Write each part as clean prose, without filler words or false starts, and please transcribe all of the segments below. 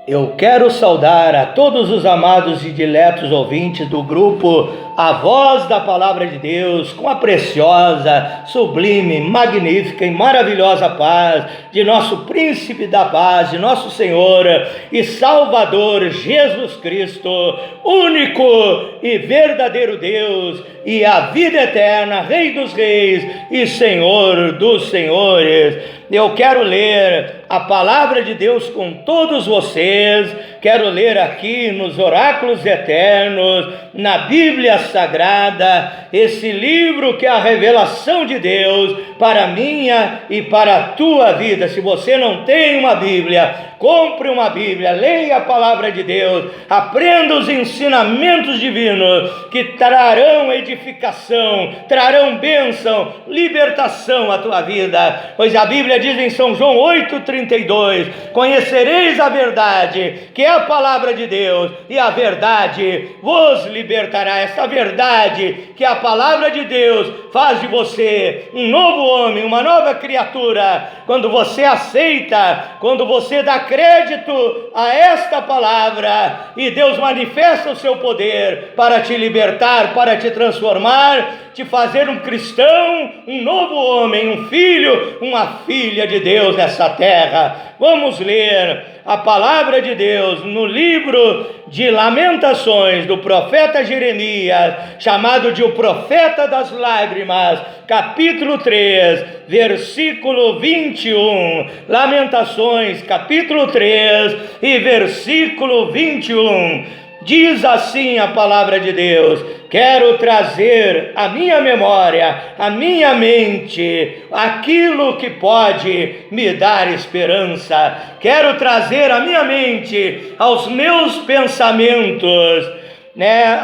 Eu quero saudar a todos os amados e diletos ouvintes do grupo A Voz da Palavra de Deus, com a preciosa, sublime, magnífica e maravilhosa paz de nosso Príncipe da Paz, de nosso Senhor e Salvador Jesus Cristo, único e verdadeiro Deus e a vida eterna, Rei dos Reis e Senhor dos Senhores. Eu quero ler a palavra de Deus com todos vocês, quero ler aqui nos oráculos eternos, na Bíblia Sagrada, esse livro que é a revelação de Deus para a minha e para a tua vida. Se você não tem uma Bíblia, compre uma Bíblia, leia a palavra de Deus, aprenda os ensinamentos divinos que trarão edificação, trarão bênção, libertação à tua vida, pois a Bíblia diz em São João 8,32: conhecereis a verdade, que é a palavra de Deus, e a verdade vos libertará. Essa verdade, que é a palavra de Deus, faz de você um novo homem, uma nova criatura, quando você aceita, quando você dá crédito a esta palavra, e Deus manifesta o seu poder para te libertar, para te transformar, te fazer um cristão, um novo homem, um filho, uma filha de Deus nessa terra. Vamos ler a palavra de Deus no livro de Lamentações do profeta Jeremias, chamado de o profeta das lágrimas, capítulo 3, versículo 21. Lamentações, capítulo 3 e versículo 21. Diz assim a palavra de Deus: quero trazer à minha memória, à minha mente, aquilo que pode me dar esperança. Quero trazer à minha mente, aos meus pensamentos,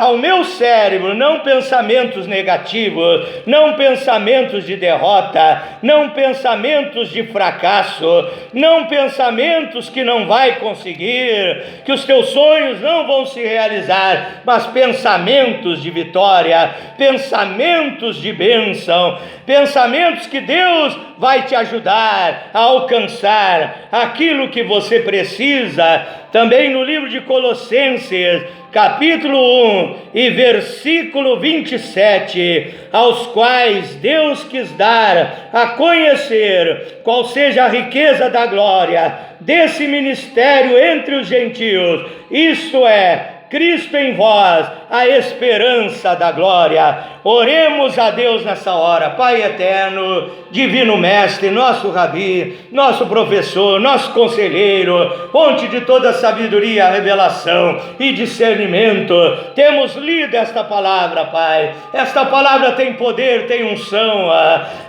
ao meu cérebro, não pensamentos negativos, não pensamentos de derrota, não pensamentos de fracasso, não pensamentos que não vai conseguir, que os teus sonhos não vão se realizar, mas pensamentos de vitória, pensamentos de bênção, pensamentos que Deus vai te ajudar a alcançar aquilo que você precisa. Também no livro de Colossenses, capítulo 1 e versículo 27, aos quais Deus quis dar a conhecer qual seja a riqueza da glória desse ministério entre os gentios, isto é, Cristo em vós, a esperança da glória. Oremos a Deus nessa hora. Pai eterno, divino mestre, nosso rabi, nosso professor, nosso conselheiro, fonte de toda sabedoria, revelação e discernimento, temos lido esta palavra, Pai. Esta palavra tem poder, tem unção.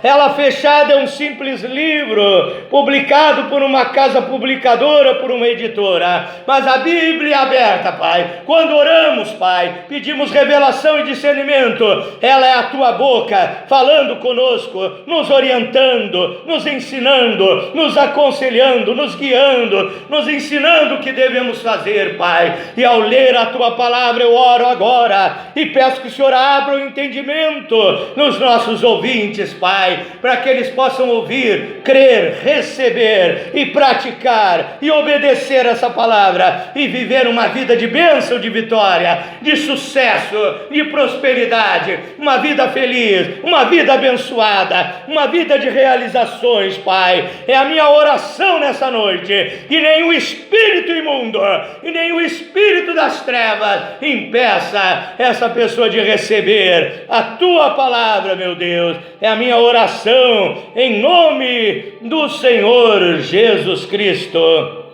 Ela fechada é um simples livro, publicado por uma casa publicadora, por uma editora, mas a Bíblia é aberta, Pai. Quando oramos, Pai, pedimos revelação e discernimento. Ela é a tua boca falando conosco, nos orientando, nos ensinando, nos aconselhando, nos guiando, nos ensinando o que devemos fazer, Pai. E ao ler a tua palavra, eu oro agora e peço que o Senhor abra o entendimento nos nossos ouvintes, Pai, para que eles possam ouvir, crer, receber e praticar e obedecer essa palavra e viver uma vida de bênção, de vitória, de sucesso, de prosperidade, uma vida feliz, uma vida abençoada, uma vida de realizações, Pai. É a minha oração nessa noite, que nenhum espírito imundo e nenhum espírito das trevas impeça essa pessoa de receber a tua palavra, meu Deus. É a minha oração em nome do Senhor Jesus Cristo.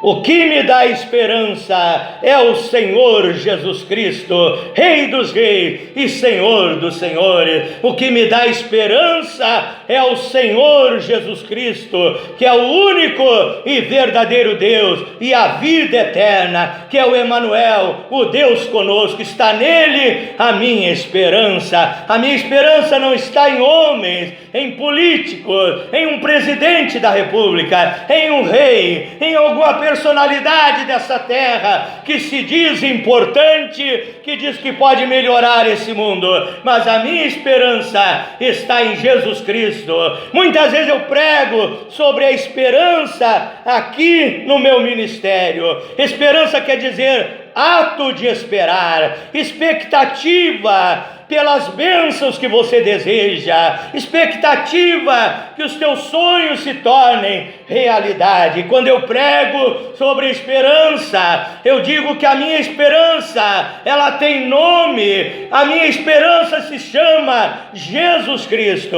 O que me dá esperança é o Senhor Jesus Cristo, Rei dos Reis e Senhor dos Senhores. O que me dá esperança é o Senhor Jesus Cristo, que é o único e verdadeiro Deus e a vida eterna, que é o Emanuel, o Deus conosco. Está nele a minha esperança. A minha esperança não está em homens, em políticos, em um presidente da república, em um rei, em alguma pessoa personalidade dessa terra que se diz importante, que diz que pode melhorar esse mundo, mas a minha esperança está em Jesus Cristo. Muitas vezes eu prego sobre a esperança aqui no meu ministério. Esperança quer dizer ato de esperar, expectativa pelas bênçãos que você deseja, expectativa que os teus sonhos se tornem realidade. Quando eu prego sobre esperança, eu digo que a minha esperança, ela tem nome, a minha esperança se chama Jesus Cristo.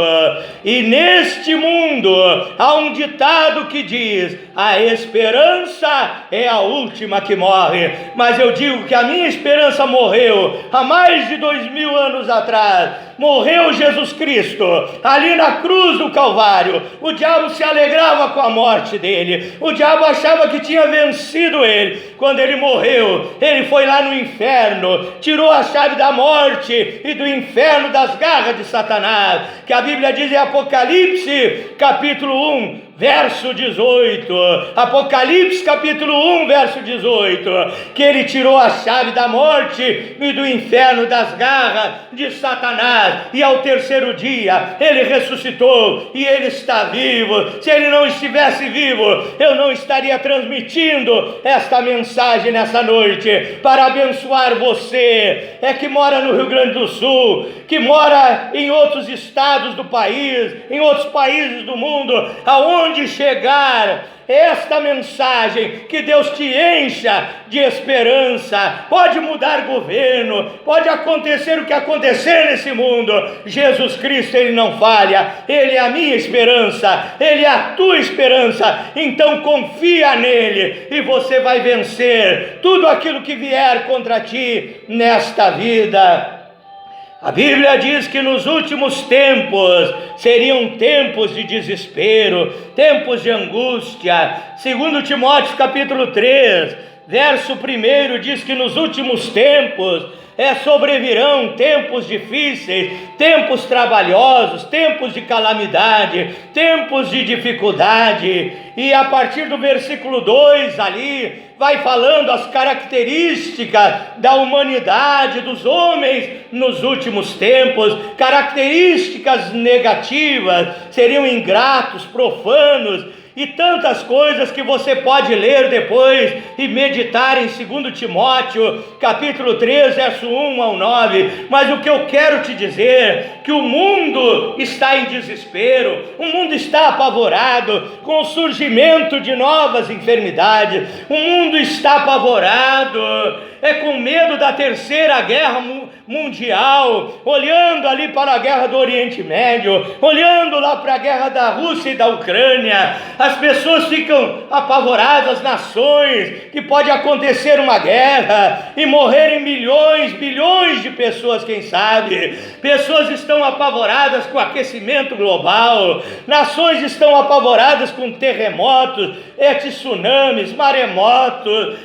E neste mundo há um ditado que diz: a esperança é a última que morre. Mas eu digo que a minha esperança morreu há mais de 2000 anos atrás. Morreu Jesus Cristo ali na cruz do Calvário. O diabo se alegrava com a morte dele, o diabo achava que tinha vencido ele. Quando ele morreu, ele foi lá no inferno, tirou a chave da morte e do inferno, das garras de Satanás, que a Bíblia diz em Apocalipse capítulo 1 verso 18, Apocalipse capítulo 1 verso 18, que ele tirou a chave da morte e do inferno, das garras de Satanás, e ao terceiro dia ele ressuscitou e ele está vivo. Se ele não estivesse vivo, eu não estaria transmitindo esta mensagem nessa noite para abençoar você, que mora no Rio Grande do Sul, que mora em outros estados do país, em outros países do mundo, aonde chegar esta mensagem, que Deus te encha de esperança. Pode mudar governo, pode acontecer o que acontecer nesse mundo, Jesus Cristo, Ele não falha, Ele é a minha esperança, Ele é a tua esperança. Então confia nele e você vai vencer tudo aquilo que vier contra ti nesta vida. A Bíblia diz que nos últimos tempos seriam tempos de desespero, tempos de angústia. Segundo Timóteo capítulo 3, verso 1 diz que nos últimos tempos sobrevirão tempos difíceis, tempos trabalhosos, tempos de calamidade, tempos de dificuldade. E a partir do versículo 2 ali, vai falando as características da humanidade, dos homens nos últimos tempos. Características negativas: seriam ingratos, profanos, e tantas coisas que você pode ler depois e meditar em 2 Timóteo capítulo 3, verso 1 ao 9. Mas o que eu quero te dizer, que o mundo está em desespero, o mundo está apavorado com o surgimento de novas enfermidades, o mundo está apavorado, com medo da terceira guerra mundial, olhando ali para a guerra do Oriente Médio, olhando lá para a guerra da Rússia e da Ucrânia. As pessoas ficam apavoradas, as nações, que pode acontecer uma guerra e morrerem milhões, bilhões de pessoas, quem sabe. Pessoas estão apavoradas com o aquecimento global, nações estão apavoradas com terremotos, tsunamis, maremotos,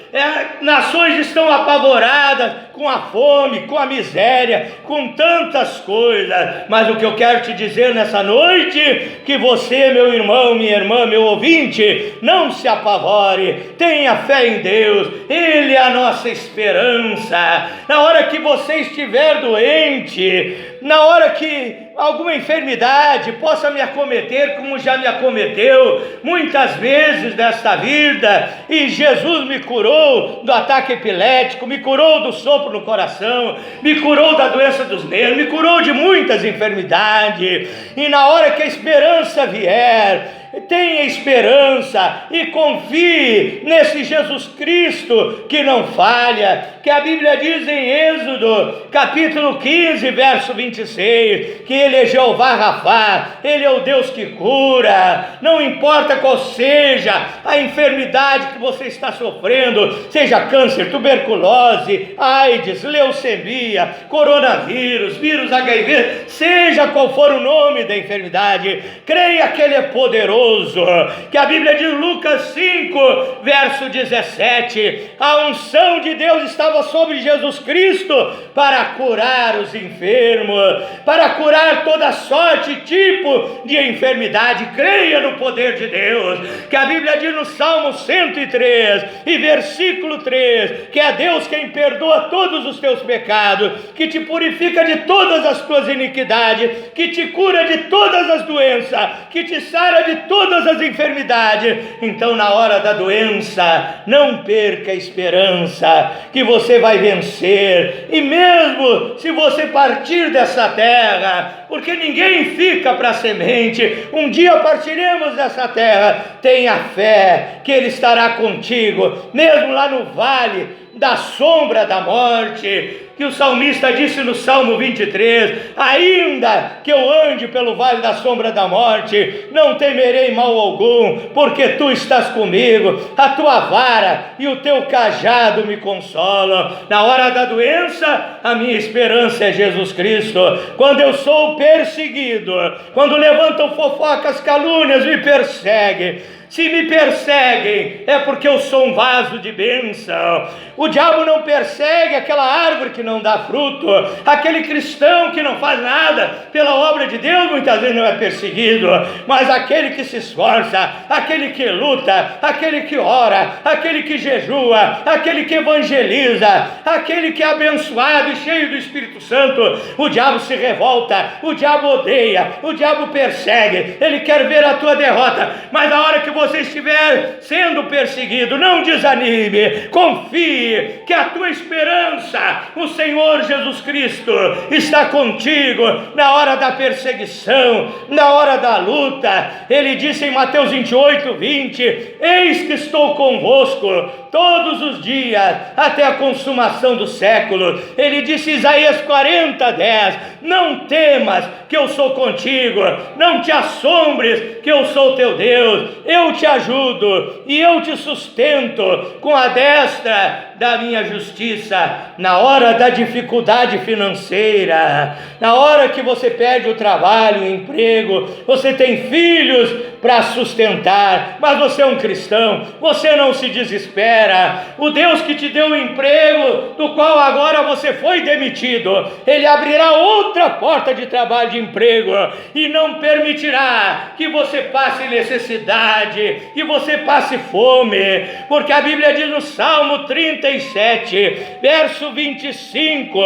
nações estão apavoradas com a fome, com a miséria, com tantas coisas. Mas o que eu quero te dizer nessa noite, que você, meu irmão, minha irmã, meu ouvinte, não se apavore, tenha fé em Deus, Ele é a nossa esperança. Na hora que você estiver doente, na hora que alguma enfermidade possa me acometer, como já me acometeu muitas vezes nesta vida, e Jesus me curou do ataque epilético, me curou do sopro no coração, me curou da doença dos nervos, me curou de muitas enfermidades. E na hora que a esperança vier, tenha esperança e confie nesse Jesus Cristo que não falha, que a Bíblia diz em Êxodo capítulo 15, verso 26, que Ele é Jeová Rafá, Ele é o Deus que cura. Não importa qual seja a enfermidade que você está sofrendo, seja câncer, tuberculose, AIDS, leucemia, coronavírus, vírus HIV, seja qual for o nome da enfermidade, creia que Ele é poderoso poderoso, que a Bíblia diz, Lucas 5, verso 17, a unção de Deus estava sobre Jesus Cristo para curar os enfermos, para curar toda sorte e tipo de enfermidade. Creia no poder de Deus, que a Bíblia diz no Salmo 103 e versículo 3, que é Deus quem perdoa todos os teus pecados, que te purifica de todas as tuas iniquidades, que te cura de todas as doenças, que te sara de todas as enfermidades. Então, na hora da doença, não perca a esperança que você vai vencer, e mesmo se você partir dessa terra, porque ninguém fica para semente, um dia partiremos dessa terra, tenha fé que Ele estará contigo, mesmo lá no vale da sombra da morte, que o salmista disse no Salmo 23, ainda que eu ande pelo vale da sombra da morte, não temerei mal algum, porque tu estás comigo, a tua vara e o teu cajado me consolam. Na hora da doença, a minha esperança é Jesus Cristo. Quando eu sou perseguido, quando levantam fofocas, calúnias, me perseguem, se me perseguem, é porque eu sou um vaso de bênção. O diabo não persegue aquela árvore que não dá fruto, aquele cristão que não faz nada pela obra de Deus, muitas vezes não é perseguido, mas aquele que se esforça, aquele que luta, aquele que ora, aquele que jejua, aquele que evangeliza, aquele que é abençoado e cheio do Espírito Santo, o diabo se revolta, o diabo odeia, o diabo persegue, ele quer ver a tua derrota. Mas na hora que você estiver sendo perseguido, não desanime, confie que a tua esperança, o Senhor Jesus Cristo, está contigo na hora da perseguição, na hora da luta. Ele disse em Mateus 28, 20, eis que estou convosco todos os dias, até a consumação do século. Ele disse em Isaías 40, 10, não temas que eu sou contigo, não te assombres que eu sou teu Deus, eu te ajudo e eu te sustento com a destra da minha justiça. Na hora da dificuldade financeira, na hora que você perde o trabalho, o emprego, você tem filhos para sustentar, mas você é um cristão, você não se desespera. O Deus que te deu o emprego, do qual agora você foi demitido, Ele abrirá outra porta de trabalho, de emprego, e não permitirá que você passe necessidade, que você passe fome, porque a Bíblia diz no Salmo 37, verso 25,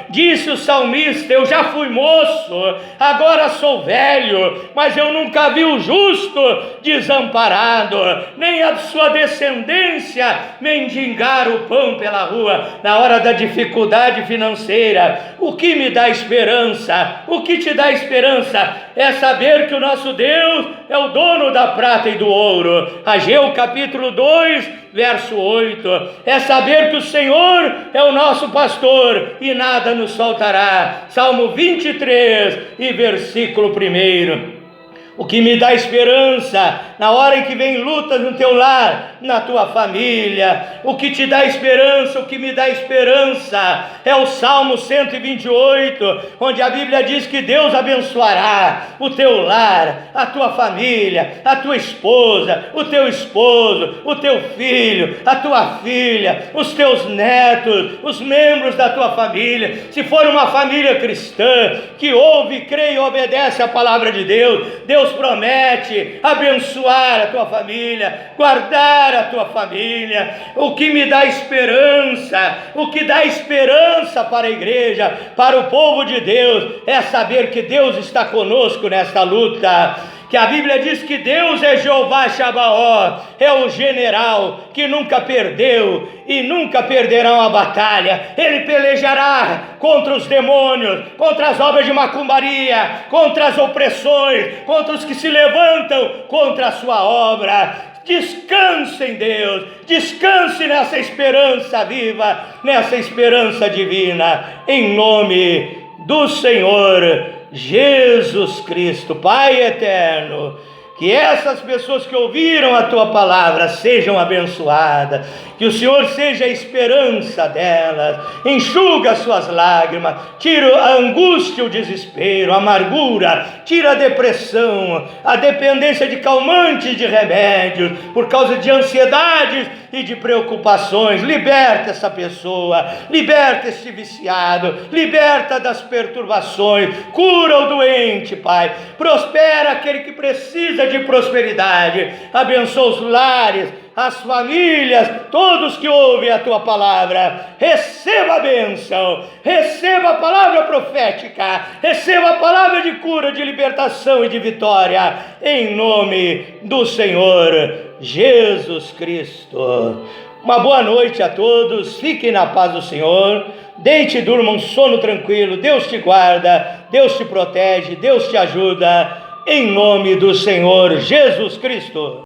disse o salmista, eu já fui moço, agora sou velho, mas eu nunca vi o justo desamparado, nem a sua descendência mendigar o pão pela rua. Na hora da dificuldade financeira, o que me dá esperança? O que te dá esperança? É saber que o nosso Deus é o dono da prata e do ouro. Ageu capítulo 2, verso 8, é saber que o Senhor é o nosso pastor e nada nos faltará. Salmo 23 e versículo 1. O que me dá esperança na hora em que vem lutas no teu lar, na tua família, o que te dá esperança, o que me dá esperança é o Salmo 128, onde a Bíblia diz que Deus abençoará o teu lar, a tua família, a tua esposa, o teu esposo, o teu filho, a tua filha, os teus netos, os membros da tua família. Se for uma família cristã que ouve, crê e obedece a palavra de Deus, Deus promete abençoar a tua família, guardar a tua família. O que me dá esperança, o que dá esperança para a igreja, para o povo de Deus, é saber que Deus está conosco nesta luta. Que a Bíblia diz que Deus é Jeová Sabaoth, é o general que nunca perdeu e nunca perderá uma batalha. Ele pelejará contra os demônios, contra as obras de macumbaria, contra as opressões, contra os que se levantam contra a sua obra. Descanse em Deus, descanse nessa esperança viva, nessa esperança divina, em nome do Senhor Jesus Cristo. Pai eterno, Que essas pessoas que ouviram a tua palavra sejam abençoadas, que o Senhor seja a esperança delas, enxuga as suas lágrimas, tira a angústia, o desespero, a amargura, tira a depressão, a dependência de calmantes, de remédios, por causa de ansiedades e de preocupações. Liberta essa pessoa, liberta esse viciado, liberta das perturbações, cura o doente, Pai, prospera aquele que precisa de prosperidade, abençoa os lares, as famílias, todos que ouvem a tua palavra. Receba a bênção, receba a palavra profética, receba a palavra de cura, de libertação e de vitória, em nome do Senhor Jesus Cristo. Uma boa noite a todos, fiquem na paz do Senhor, deite e durma um sono tranquilo. Deus te guarda, Deus te protege, Deus te ajuda, em nome do Senhor Jesus Cristo.